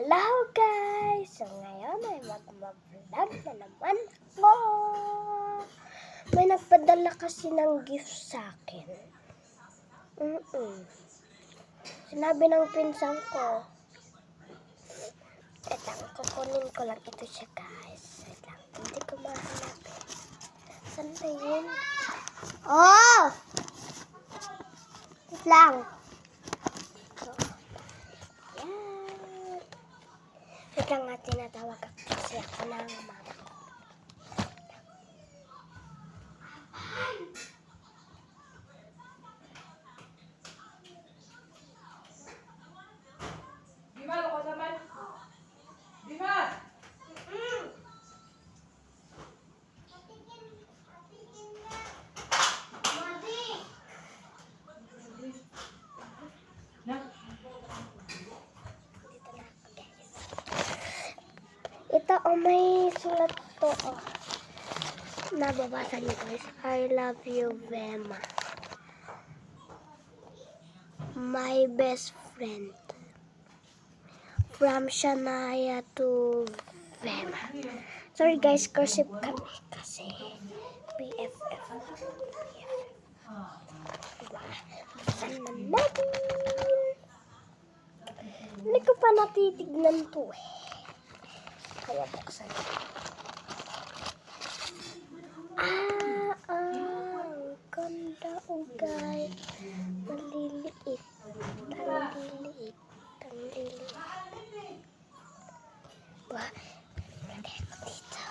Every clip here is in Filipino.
Hello guys! So ngayon ay mag-vlog na naman ako. May nagpadala kasi ng gift sa akin. Sinabi ng pinsan ko. Kukunin ko lang ito siya guys. Hindi ko mahanap. Saan na yun? Oh! Wait lang. Wait lang nga, tinatawag kasi ako ng mama ko. Dimar, ako naman. Dimar! Ito, may sulat to. Nababasa niyo guys. I love you, Vema. My best friend. From Shania to Vema. Sorry guys, cursive kami kasi. BFF. Buksan na natin. Hindi ko pa natitignan to eh. Kaya buksan. Ang ganda oh guys. Maliliit. Ang liliit. Wah, lagay ko dito.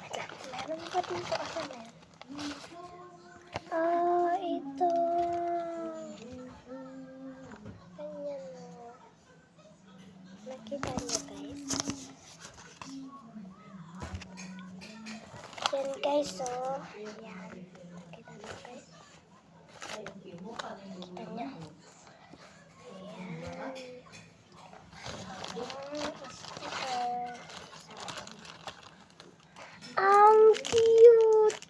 Wait lang, meron ba dito? Asa na yan? Ito. Ganyan o. Nakita niyo guys? Yan guys oh. Yan. Nakita niyo guys? Nakita niyo? Ang cute!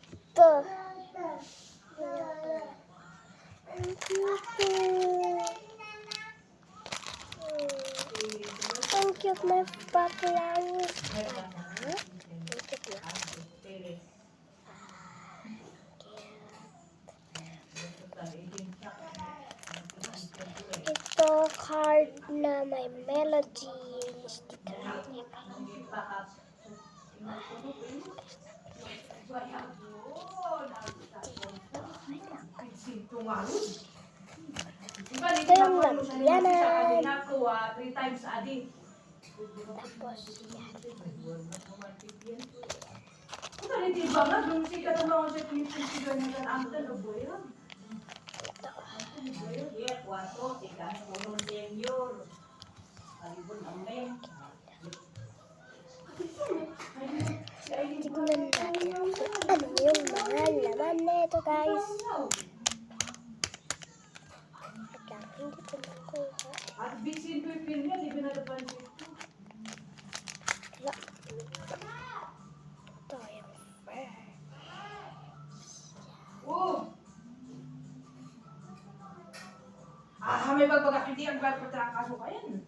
Ang cute! Ang cute my flowers! Ito card na may melody sticker. Ito yung lagyanan. Tapos, 3 times a day. Tapos yan. Kung hindi ba nga, doon siya ka naman sa pinipinsigan niya ang taloboy. Ito. Tignan natin kung ano yung mga laman nito guys. Wait lang, hindi ko makuha. At bisin ko yung pin niya, di binalapan siya. Wala. Ito yung fur. Oh! May bagbagak hindi ang bagpatrakaso ka yan.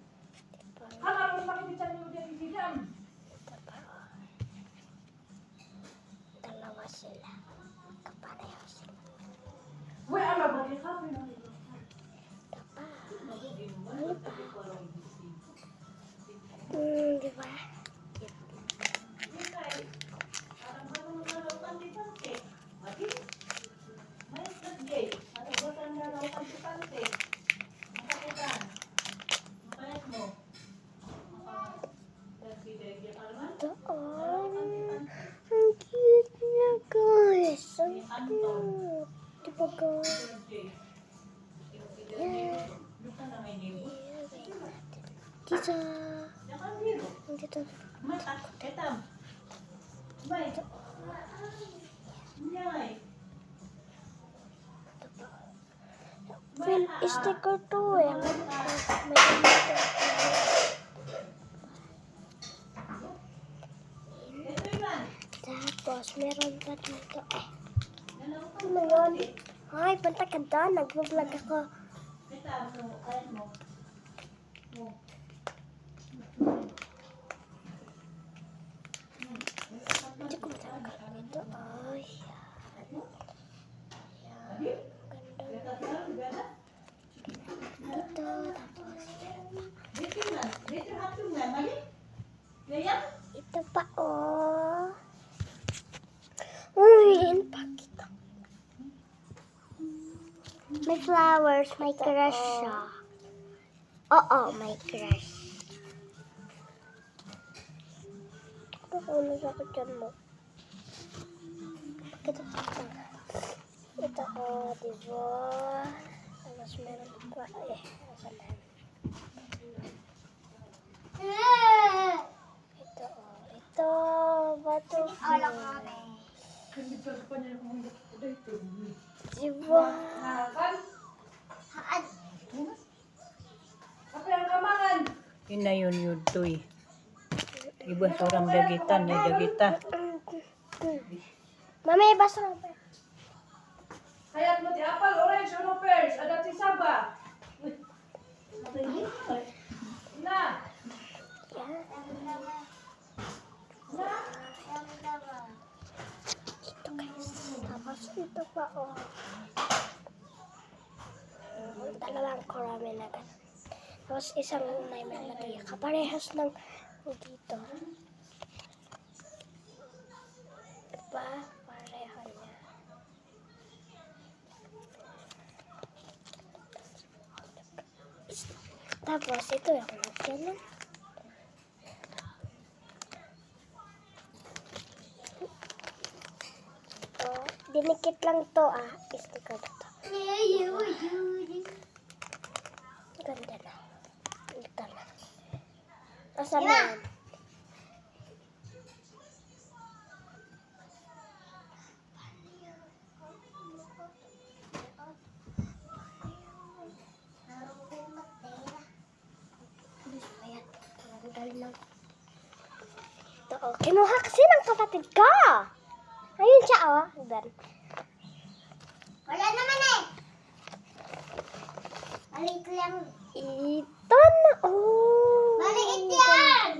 Ano makipitan mo dyan si Jam? Ito pa oh. Dalawa sila. Kapareho sila. Uy, ang mabaki ka. Ito pa. Ano pa? Di ba? Ito oh. Ang cute niya guys. Ang cute. Di ba guys? Yan. Dito. Dito. Feel sticker to eh. May ganito. Tapos meron pa dito eh. Ano yun? Ay, punta ka doon. Nag-vlog ako. Ngayon? Ito pa, oh. Uy, pakita. May flowers, may crush siya. Oo, may crush. Ano sa dyan mo? Pakita pa. Ito, oh, diba? Tapos meron pa, asan na? Ito, oh. Ito, bato. Hindi pa niya kung dito. Diba? Kan? Apa yang kamangan? Yun na yun toy. Iba orang dagitan na dagita. Mami, basa lang pa. Hayat mo ti apple, orange, ano pears, ada ti saba. Na. Yan. Na. Ito guys. Tapos ito pa, oh. Dalawang korame na ganun. Tapos isang may melody. Kaparehas ng dito. Diba? Pareho niya. Tapos ito yung ganun. Oh, dinikit lang to, sticker na to. Ganda na. Ito na. Asan na yan? Ayan. Tanggal na. Ito, oh. Kinuha kasi ng kapatid ko. Ayun siya, oh. Then, Wala naman eh. Maliit lang. ito na, oh. Maliit yan.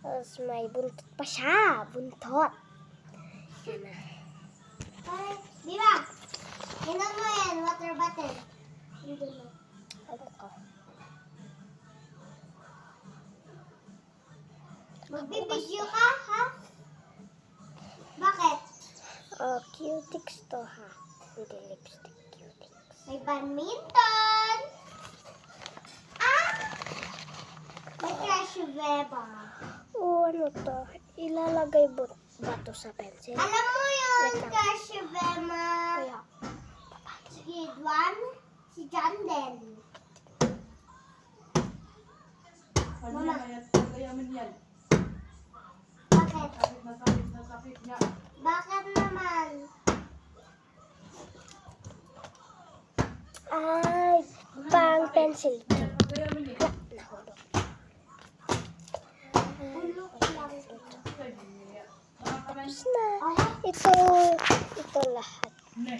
Tapos may buntot pa siya. Buntot. Yan na. Pare, di ba? Inom mo yan, water bottle. Ano ko? Magbibideo ka, ha? Bakit? Oh, cutics to, ha? Hindi lipstick, cutics. May badminton. May crush beba. Oh, ano to? Ilalagay ba to sa pencil? Alam mo yun, Wait lang. crush beba. Kaya, Si Edwan, si Jandel. Ano yan, hayat? Kagayaman yan. Bakit? Sakit na sakit niya. Bakit naman? ay, pang pencil. Kagayaman eh. Nahulog. Ulok lang. Mga kamay. Tapos na. Oh, Ito lahat. Ne.